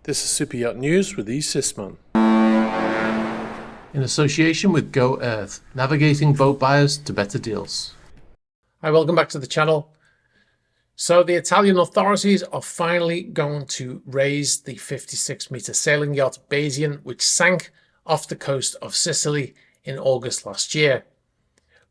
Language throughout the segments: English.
This is Super Yacht News with E. Sisman. In association with Go Earth, navigating boat buyers to better deals. Hi, welcome back to the channel. So the Italian authorities are finally going to raise the 56-meter sailing yacht Bayesian, which sank off the coast of Sicily in August last year.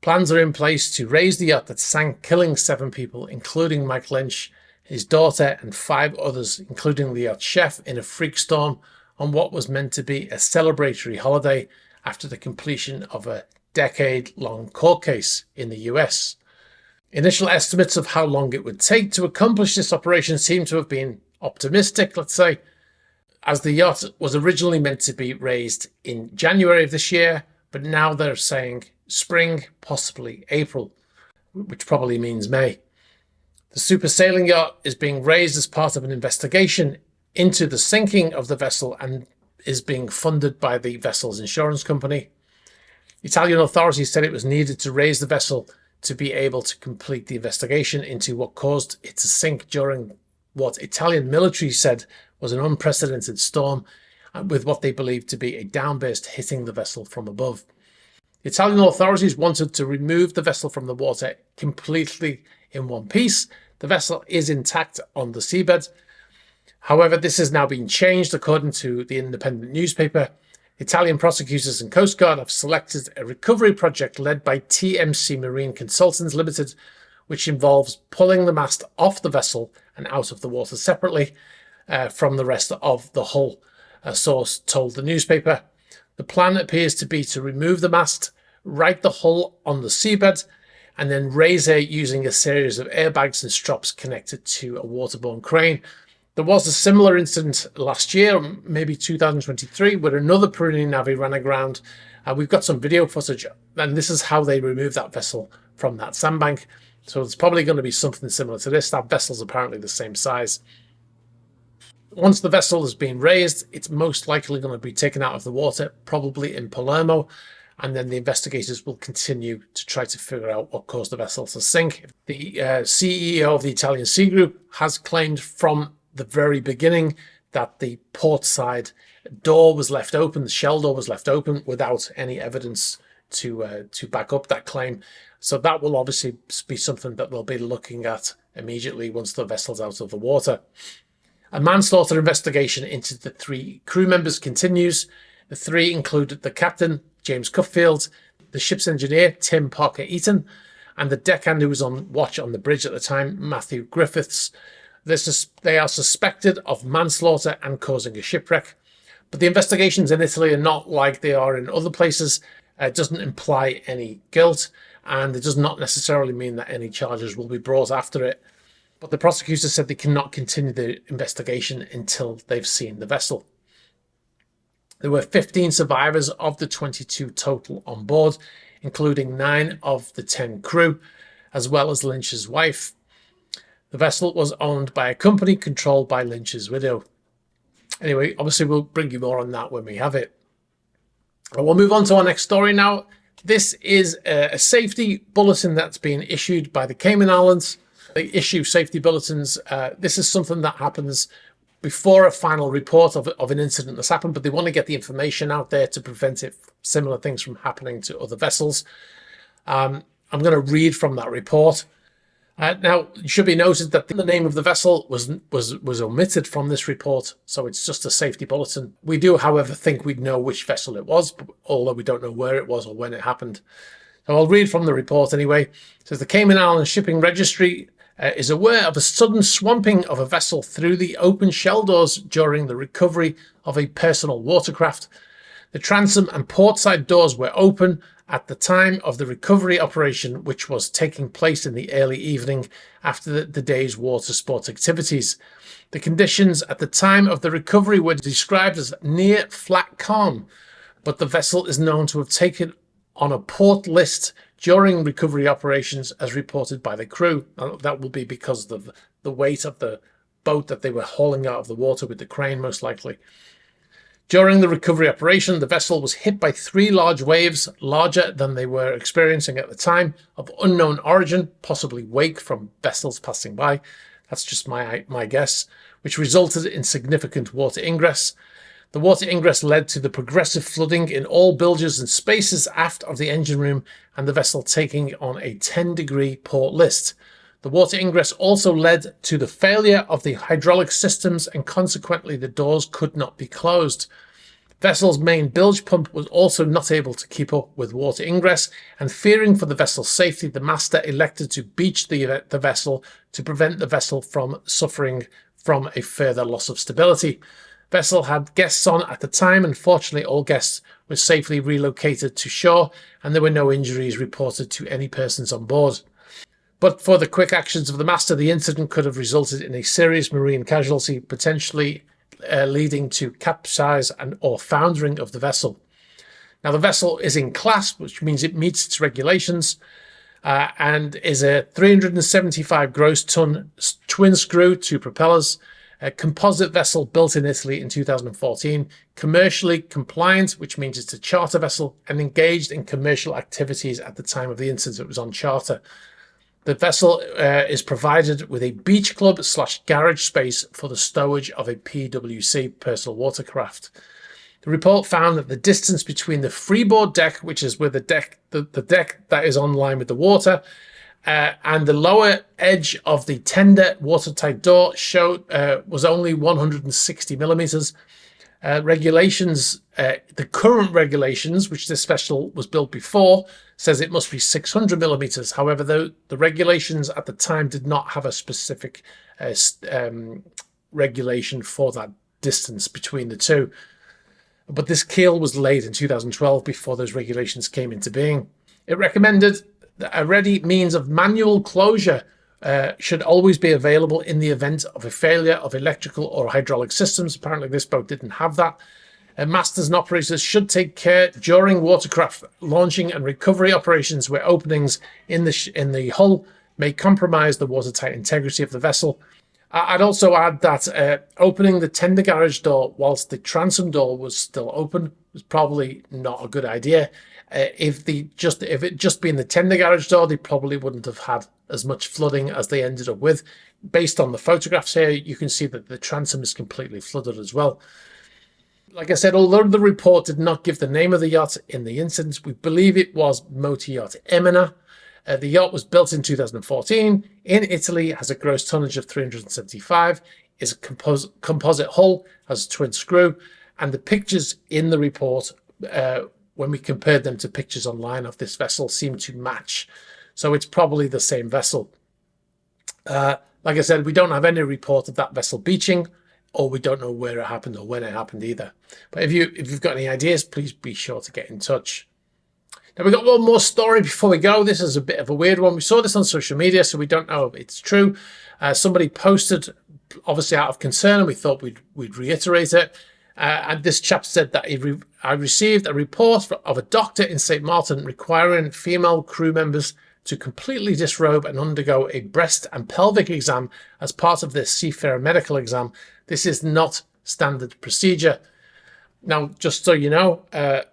Plans are in place to raise the yacht that sank, killing 7 people, including Mike Lynch, his daughter, and 5 others, including the yacht chef, in a freak storm on what was meant to be a celebratory holiday after the completion of a decade-long court case in the US. Initial estimates of how long it would take to accomplish this operation seem to have been optimistic, let's say, as the yacht was originally meant to be raised in January of this year, but now they're saying spring, possibly April, which probably means May. The super sailing yacht is being raised as part of an investigation into the sinking of the vessel and is being funded by the vessel's insurance company. Italian authorities said it was needed to raise the vessel to be able to complete the investigation into what caused it to sink during what Italian military said was an unprecedented storm, with what they believed to be a downburst hitting the vessel from above. The Italian authorities wanted to remove the vessel from the water completely in one piece. The vessel is intact on the seabed. However, this has now been changed according to the independent newspaper. Italian prosecutors and Coast Guard have selected a recovery project led by TMC Marine Consultants Limited, which involves pulling the mast off the vessel and out of the water separately from the rest of the hull, a source told the newspaper. The plan appears to be to remove the mast, right the hull on the seabed, and then raise it using a series of airbags and strops connected to a waterborne crane. There was a similar incident last year, maybe 2023, where another Perini Navi ran aground. We've got some video footage, and this is how they removed that vessel from that sandbank. So it's probably going to be something similar to this. That vessel's apparently the same size. Once the vessel has been raised, it's most likely going to be taken out of the water, probably in Palermo, and then the investigators will continue to try to figure out what caused the vessel to sink. The CEO of the Italian Sea Group has claimed from the very beginning that the port side door was left open, the shell door was left open without any evidence to back up that claim. So that will obviously be something that they'll be looking at immediately once the vessel's out of the water. A manslaughter investigation into the 3 crew members continues. The 3 included the captain, James Cuffield, the ship's engineer, Tim Parker Eaton, and the deckhand who was on watch on the bridge at the time, Matthew Griffiths. They are suspected of manslaughter and causing a shipwreck. But the investigations in Italy are not like they are in other places. It doesn't imply any guilt, and it does not necessarily mean that any charges will be brought after it. But the prosecutors said they cannot continue the investigation until they've seen the vessel. There were 15 survivors of the 22 total on board, including 9 of the 10 crew, as well as Lynch's wife. The vessel was owned by a company controlled by Lynch's widow. Anyway, obviously we'll bring you more on that when we have it. We'll move on to our next story now. This is a safety bulletin that's been issued by the Cayman Islands. They issue safety bulletins. This is something that happens before a final report of an incident that's happened, but they want to get the information out there to prevent similar things from happening to other vessels. I'm going to read from that report. Now, it should be noted that the name of the vessel was omitted from this report, so it's just a safety bulletin. We do, however, think we know which vessel it was, although we don't know where it was or when it happened. So I'll read from the report anyway. It says the Cayman Islands Shipping Registry is aware of a sudden swamping of a vessel through the open shell doors during the recovery of a personal watercraft. The transom and portside doors were open at the time of the recovery operation, which was taking place in the early evening after the day's water sport activities. The conditions at the time of the recovery were described as near flat calm, but the vessel is known to have taken on a port list during recovery operations as reported by the crew. That will be because of the weight of the boat that they were hauling out of the water with the crane, most likely. During the recovery operation, the vessel was hit by 3 large waves, larger than they were experiencing at the time, of unknown origin, possibly wake from vessels passing by. That's just my guess, which resulted in significant water ingress. The water ingress led to the progressive flooding in all bilges and spaces aft of the engine room, and the vessel taking on a 10-degree port list. The water ingress also led to the failure of the hydraulic systems, and consequently the doors could not be closed. Vessel's main bilge pump was also not able to keep up with water ingress, and fearing for the vessel's safety, the master elected to beach the vessel to prevent the vessel from suffering from a further loss of stability. Vessel had guests on at the time, and fortunately all guests were safely relocated to shore, and there were no injuries reported to any persons on board. But for the quick actions of the master, the incident could have resulted in a serious marine casualty, potentially leading to capsize or foundering of the vessel. Now, the vessel is in class, which means it meets its regulations, and is a 375 gross ton twin screw, 2 propellers, a composite vessel built in Italy in 2014, commercially compliant, which means it's a charter vessel, and engaged in commercial activities at the time of the incident. It was on charter. The vessel is provided with a beach club / garage space for the stowage of a PWC, personal watercraft. The report found that the distance between the freeboard deck, which is where the deck that is on line with the water, and the lower edge of the tender watertight door was only 160 millimeters. The current regulations, which this vessel was built before, says it must be 600 millimeters. However, the regulations at the time did not have a specific regulation for that distance between the two. But this keel was laid in 2012 before those regulations came into being. It recommended that a ready means of manual closure should always be available in the event of a failure of electrical or hydraulic systems. Apparently this boat didn't have that. Masters and operators should take care during watercraft launching and recovery operations where openings in the hull may compromise the watertight integrity of the vessel. I'd also add that opening the tender garage door whilst the transom door was still open was probably not a good idea. If it just been the tender garage door, they probably wouldn't have had as much flooding as they ended up with. Based on the photographs here, you can see that the transom is completely flooded as well. Like I said, although the report did not give the name of the yacht in the incident, we believe it was Motor Yacht Emina. The yacht was built in 2014 in Italy, has a gross tonnage of 375, is a composite hull, has a twin screw, and the pictures in the report, when we compared them to pictures online of this vessel, seem to match. So it's probably the same vessel. Like I said, we don't have any report of that vessel beaching, or we don't know where it happened or when it happened either. But if you've got any ideas, please be sure to get in touch. Now, we've got one more story before we go. This is a bit of a weird one. We saw this on social media, so we don't know if it's true. Somebody posted, obviously out of concern, and we thought we'd reiterate it. And this chap said that I received a report of a doctor in St. Martin requiring female crew members to completely disrobe and undergo a breast and pelvic exam as part of their seafarer medical exam. This is not standard procedure. Now, just so you know,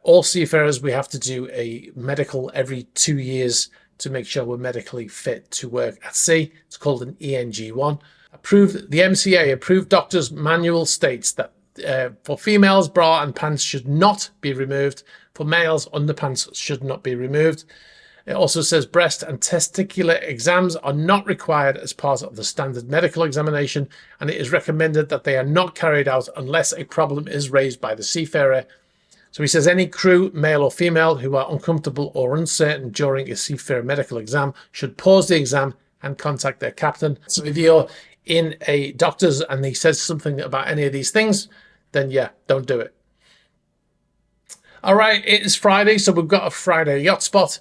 all seafarers, we have to do a medical every 2 years to make sure we're medically fit to work at sea. It's called an ENG1. The MCA approved doctor's manual states that for females, bra and pants should not be removed. For males, underpants should not be removed. It also says breast and testicular exams are not required as part of the standard medical examination, and it is recommended that they are not carried out unless a problem is raised by the seafarer. So he says any crew, male or female, who are uncomfortable or uncertain during a seafarer medical exam should pause the exam and contact their captain. So if you're in a doctor's and he says something about any of these things, then yeah, don't do it. All right, it is Friday, so we've got a Friday yacht spot.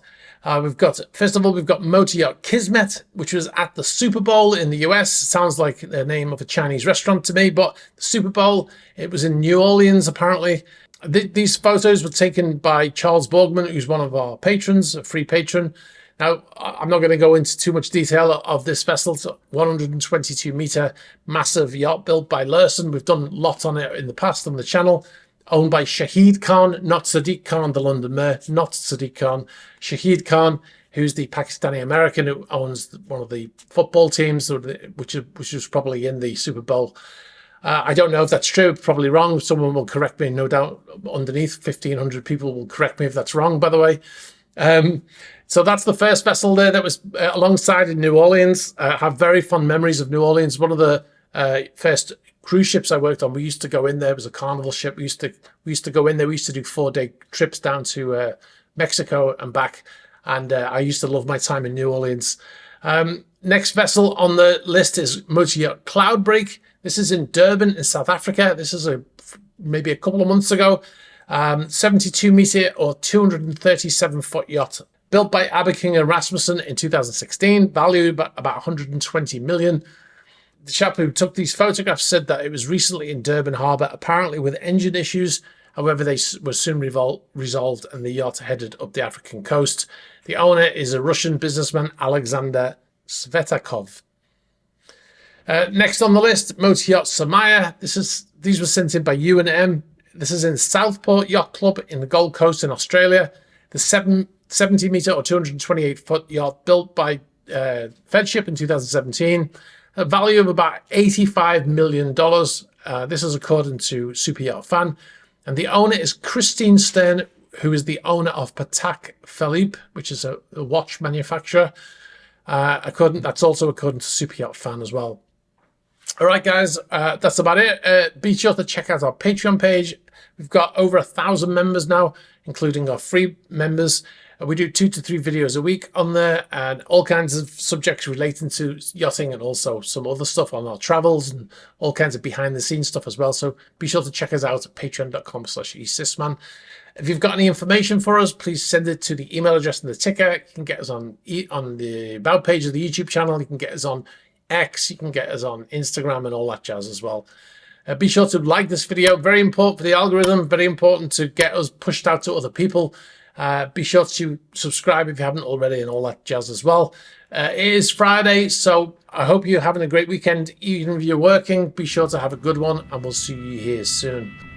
First of all, we've got Motor Yacht Kismet, which was at the Super Bowl in the US. Sounds like the name of a Chinese restaurant to me, but the Super Bowl, it was in New Orleans, apparently. These photos were taken by Charles Borgman, who's one of our patrons, a free patron. Now, I'm not going to go into too much detail of this vessel. It's a 122-meter massive yacht built by Lursen. We've done a lot on it in the past on the channel. Owned by Shahid Khan, not Sadiq Khan, the London mayor, not Sadiq Khan. Shahid Khan, who's the Pakistani-American who owns one of the football teams, which was probably in the Super Bowl. I don't know if that's true, probably wrong. Someone will correct me, no doubt, underneath. 1,500 people will correct me if that's wrong, by the way. So that's the first vessel there that was alongside in New Orleans. I have very fond memories of New Orleans. One of the first cruise ships I worked on, we used to go in there. It was a Carnival ship. We used to go in there. We used to do 4-day trips down to Mexico and back. And I used to love my time in New Orleans. Next vessel on the list is Motor Yacht Cloudbreak. This is in Durban in South Africa. This is maybe a couple of months ago. 72 meter or 237 foot yacht built by Aberking and Rasmussen in 2016, valued about 120 million. The chap who took these photographs said that it was recently in Durban Harbour, apparently with engine issues. However, they were soon resolved and the yacht headed up the African coast. The owner is a Russian businessman, Alexander Svetakov. Next on the list, Motor Yacht Samaya. These were sent in by U&M. This is in Southport Yacht Club in the Gold Coast in Australia. The 70 meter or 228 foot yacht built by Fedship in 2017. A value of about $85 million. This is according to SuperYacht Fan. And the owner is Christine Stern, who is the owner of Patek Philippe, which is a watch manufacturer. That's also according to SuperYacht Fan as well. All right, guys, that's about it. Be sure to check out our Patreon page. We've got over 1,000 members now, including our free members. We do 2 to 3 videos a week on there and all kinds of subjects relating to yachting and also some other stuff on our travels and all kinds of behind the scenes stuff as well. So be sure to check us out at patreon.com/eSysman. If you've got any information for us, please send it to the email address in the ticker. You can get us on the about page of the YouTube channel. You can get us on X. You can get us on Instagram and all that jazz as well. Be sure to like this video. Very important for the algorithm. Very important to get us pushed out to other people. Be sure to subscribe if you haven't already and all that jazz as well. It is Friday, so I hope you're having a great weekend. Even if you're working, be sure to have a good one and we'll see you here soon.